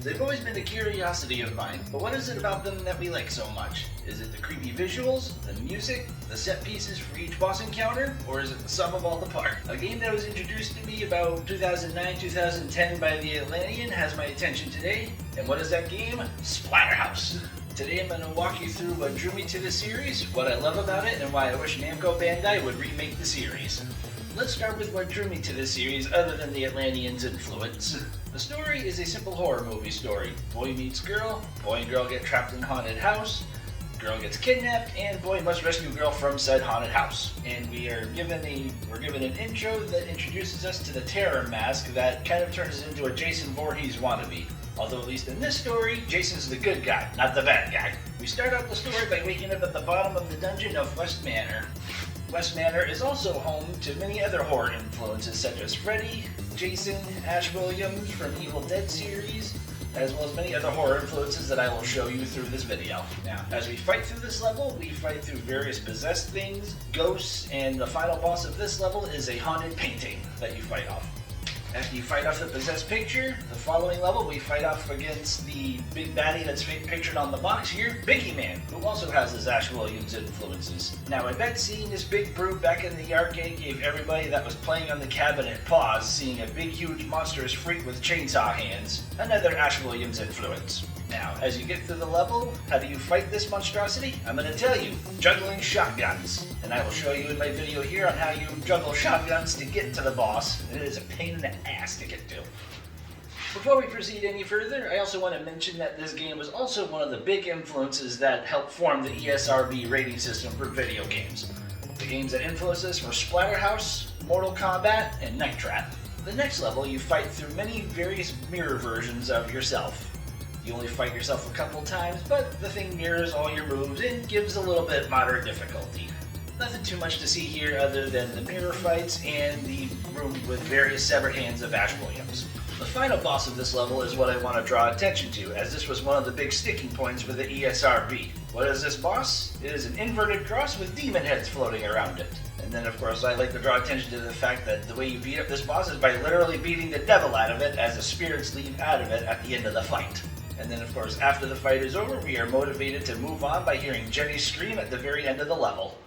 They've always been a curiosity of mine, but what is it about them that we like so much? Is it the creepy visuals, the music, the set pieces for each boss encounter, or is it the sum of all the parts? A game that was introduced to me about 2009-2010 by the Atlantean has my attention today, and what is that game? Splatterhouse. Today I'm going to walk you through what drew me to the series, what I love about it, and why I wish Namco Bandai would remake the series. Let's start with what drew me to this series other than the Atlantean's influence. The story is a simple horror movie story. Boy meets girl, boy and girl get trapped in a haunted house, girl gets kidnapped, and boy must rescue girl from said haunted house. And we're given an intro that introduces us to the terror mask that kind of turns us into a Jason Voorhees wannabe. Although at least in this story, Jason's the good guy, not the bad guy. We start out the story by waking up at the bottom of the dungeon of West Manor. West Manor is also home to many other horror influences such as Freddy, Jason, Ash Williams from Evil Dead series, as well as many other horror influences that I will show you through this video. Now, as we fight through this level, we fight through various possessed things, ghosts, and the final boss of this level is a haunted painting that you fight off. After you fight off the possessed picture, the following level we fight off against the big baddie that's pictured on the box here, Biggie Man, who also has his Ash Williams influences. Now I bet seeing this big brute back in the arcade gave everybody that was playing on the cabinet pause, seeing a big huge monstrous freak with chainsaw hands, another Ash Williams influence. Now, as you get through the level, how do you fight this monstrosity? I'm going to tell you, juggling shotguns. And I will show you in my video here on how you juggle shotguns to get to the boss, and it is a pain in the ass to get to. Before we proceed any further, I also want to mention that this game was also one of the big influences that helped form the ESRB rating system for video games. The games that influenced this were Splatterhouse, Mortal Kombat, and Night Trap. The next level, you fight through many various mirror versions of yourself. You only fight yourself a couple times, but the thing mirrors all your moves and gives a little bit moderate difficulty. Nothing too much to see here other than the mirror fights and the room with various severed hands of Ash Williams. The final boss of this level is what I want to draw attention to, as this was one of the big sticking points for the ESRB. What is this boss? It is an inverted cross with demon heads floating around it. And then of course I like to draw attention to the fact that the way you beat up this boss is by literally beating the devil out of it as the spirits leave out of it at the end of the fight. And then of course after the fight is over, we are motivated to move on by hearing Jenny scream at the very end of the level.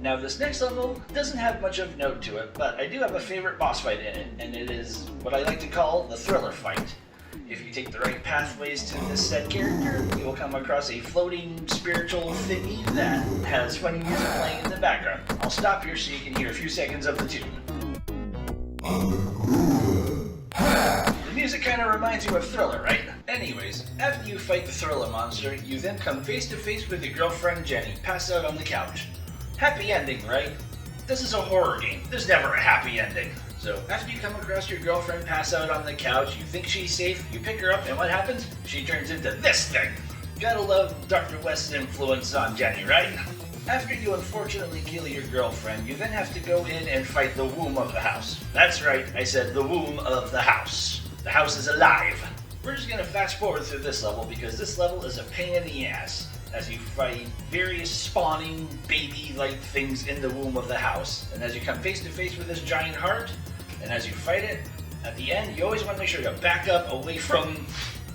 Now this next level doesn't have much of note to it, but I do have a favorite boss fight in it, and it is what I like to call the thriller fight. If you take the right pathways to this said character, you will come across a floating spiritual thingy that has funny music playing in the background. I'll stop here so you can hear a few seconds of the tune. The music kind of reminds you of Thriller, right? Anyways, after you fight the Thriller monster, you then come face to face with your girlfriend Jenny, passed out on the couch. Happy ending, right? This is a horror game. There's never a happy ending. So, after you come across your girlfriend pass out on the couch, you think she's safe, you pick her up, and what happens? She turns into this thing! Gotta love Dr. West's influence on Jenny, right? After you unfortunately kill your girlfriend, you then have to go in and fight the womb of the house. That's right, I said the womb of the house. The house is alive. We're just gonna fast forward through this level because this level is a pain in the ass, as you fight various spawning baby-like things in the womb of the house. And as you come face to face with this giant heart, and as you fight it, at the end you always want to make sure to back up away from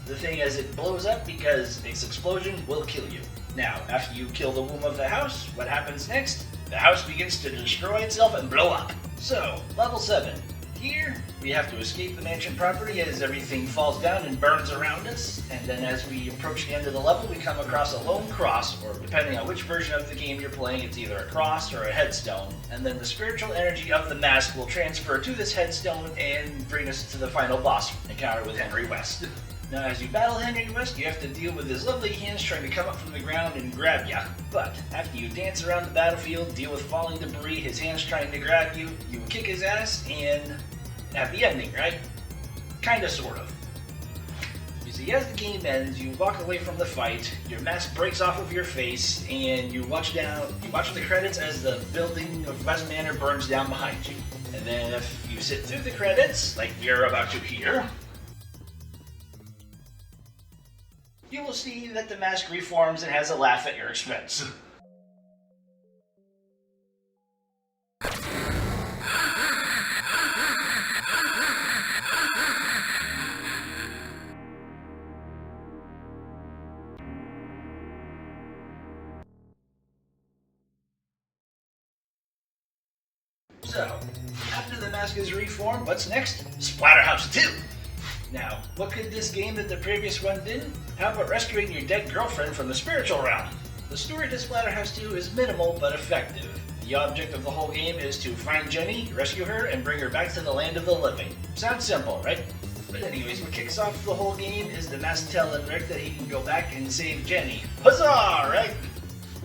the thing as it blows up because its explosion will kill you. Now, after you kill the womb of the house, what happens next? The house begins to destroy itself and blow up. So, level 7. Here, we have to escape the mansion property as everything falls down and burns around us, and then as we approach the end of the level, we come across a lone cross, or depending on which version of the game you're playing, it's either a cross or a headstone, and then the spiritual energy of the mask will transfer to this headstone and bring us to the final boss encounter with Henry West. Now, as you battle Henry West, you have to deal with his lovely hands trying to come up from the ground and grab ya. But after you dance around the battlefield, deal with falling debris, his hands trying to grab you, you kick his ass, and happy ending, right? Kinda, sort of. You see, as the game ends, you walk away from the fight, your mask breaks off of your face, and you watch the credits as the building of West Manor burns down behind you. And then if you sit through the credits, like we are about to here, you will see that the mask reforms and has a laugh at your expense. mask is reformed, what's next? Splatterhouse 2! Now, what could this game that the previous one didn't? How about rescuing your dead girlfriend from the spiritual realm? The story to Splatterhouse 2 is minimal but effective. The object of the whole game is to find Jenny, rescue her, and bring her back to the land of the living. Sounds simple, right? But anyways, what kicks off the whole game is the mask telling Rick that he can go back and save Jenny. Huzzah, right?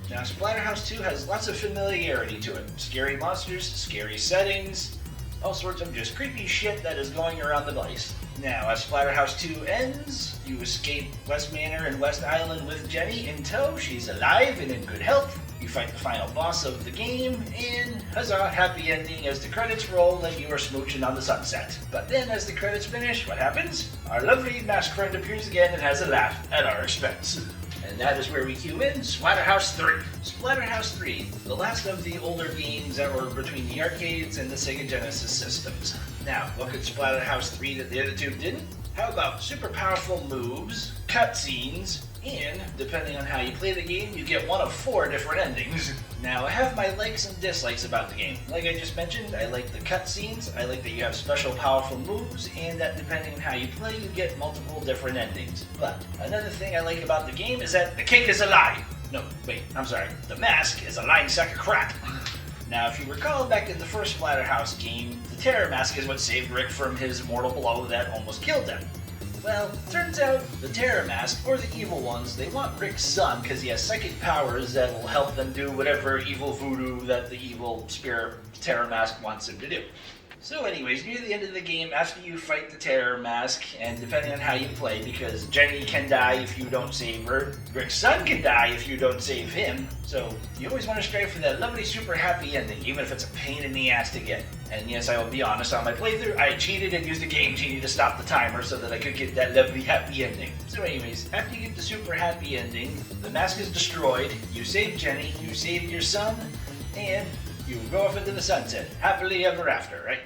Now, Splatterhouse 2 has lots of familiarity to it. Scary monsters, scary settings, all sorts of just creepy shit that is going around the place. Now, as Splatterhouse 2 ends, you escape West Manor and West Island with Jenny in tow. She's alive and in good health. You fight the final boss of the game, and huzzah, happy ending as the credits roll and you are smooching on the sunset. But then as the credits finish, what happens? Our lovely mask friend appears again and has a laugh at our expense. And that is where we cue in Splatterhouse 3. Splatterhouse 3, the last of the older games that were between the arcades and the Sega Genesis systems. Now, what could Splatterhouse 3 that the other two didn't? How about super powerful moves, cutscenes, and, depending on how you play the game, you get one of 4 different endings. Now, I have my likes and dislikes about the game. Like I just mentioned, I like the cutscenes, I like that you have special powerful moves, and that depending on how you play, you get multiple different endings. But, another thing I like about the game is that the cake is a lie. No, wait, I'm sorry. The mask is a lying sack of crap. Now, if you recall back in the first Splatterhouse game, the terror mask is what saved Rick from his mortal blow that almost killed him. Well, turns out the Terror Mask, or the evil ones, they want Rick's son because he has psychic powers that will help them do whatever evil voodoo that the evil spirit Terror Mask wants him to do. So anyways, near the end of the game, after you fight the Terror Mask, and depending on how you play, because Jenny can die if you don't save her, Rick's son can die if you don't save him, so you always want to strive for that lovely super happy ending, even if it's a pain in the ass to get. And yes, I will be honest, on my playthrough, I cheated and used a game genie to stop the timer so that I could get that lovely happy ending. So anyways, after you get the super happy ending, the mask is destroyed, you save Jenny, you save your son, and you go off into the sunset. Happily ever after, right?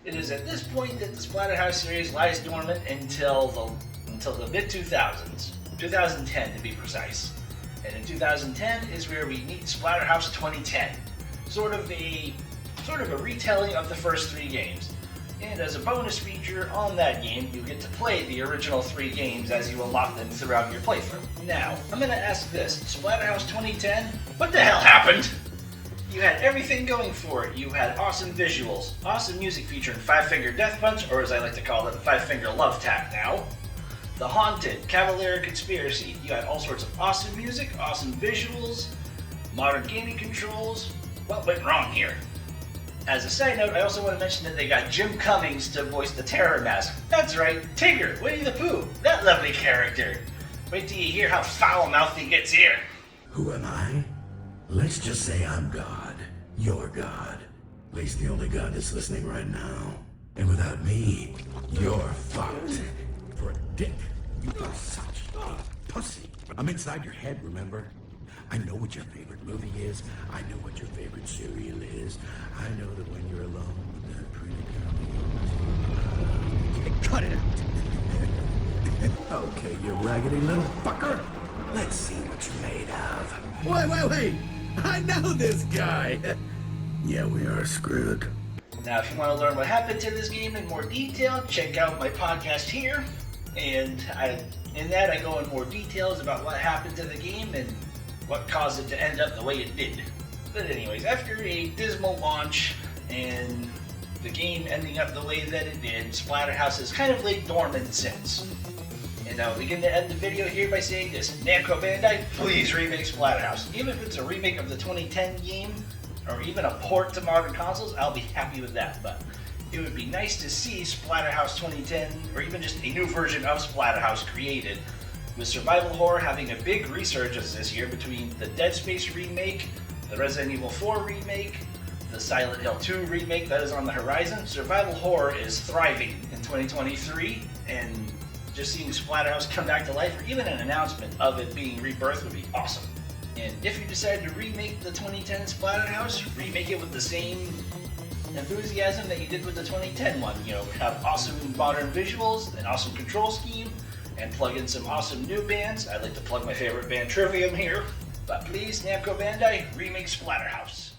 It is at this point that the Splatterhouse series lies dormant until the mid-2000s, 2010 to be precise. And in 2010 is where we meet Splatterhouse 2010, sort of a retelling of the first 3 games. And as a bonus feature on that game, you get to play the original 3 games as you unlock them throughout your playthrough. Now, I'm gonna ask this, Splatterhouse 2010, what the hell happened? You had everything going for it. You had awesome visuals, awesome music featuring 5-Finger Death Punch, or as I like to call it, 5-Finger Love Tap now. The Haunted, Cavalier Conspiracy. You had all sorts of awesome music, awesome visuals, modern gaming controls. What went wrong here? As a side note, I also want to mention that they got Jim Cummings to voice the Terror Mask. That's right, Tigger, Winnie the Pooh, that lovely character. Wait till you hear how foul-mouthed he gets here. Who am I? Let's just say I'm God. You're God. At least the only God that's listening right now. And without me, you're fucked. For a dick, you are such a pussy. I'm inside your head, remember? I know what your favorite movie is. I know what your favorite cereal is. I know that when you're alone with that pretty girl, cut it out. Okay, you raggedy little fucker. Let's see what you're made of. Wait. I know this guy. Yeah, we are screwed. Now, if you want to learn what happened to this game in more detail, check out my podcast here. And in that, I go in more details about what happened to the game and what caused it to end up the way it did. But anyways, after a dismal launch and the game ending up the way that it did, Splatterhouse has kind of laid dormant since. And I'll begin to end the video here by saying this: Namco Bandai, please remake Splatterhouse. Even if it's a remake of the 2010 game, or even a port to modern consoles, I'll be happy with that. But it would be nice to see Splatterhouse 2010, or even just a new version of Splatterhouse created, with survival horror having a big resurgence this year between the Dead Space remake, the Resident Evil 4 remake, the Silent Hill 2 remake that is on the horizon. Survival horror is thriving in 2023, and just seeing Splatterhouse come back to life, or even an announcement of it being rebirthed, would be awesome. And if you decide to remake the 2010 Splatterhouse, remake it with the same enthusiasm that you did with the 2010 one. You know, have awesome modern visuals, an awesome control scheme, and plug in some awesome new bands. I'd like to plug my favorite band, Trivium, here. But please, Namco Bandai, remake Splatterhouse.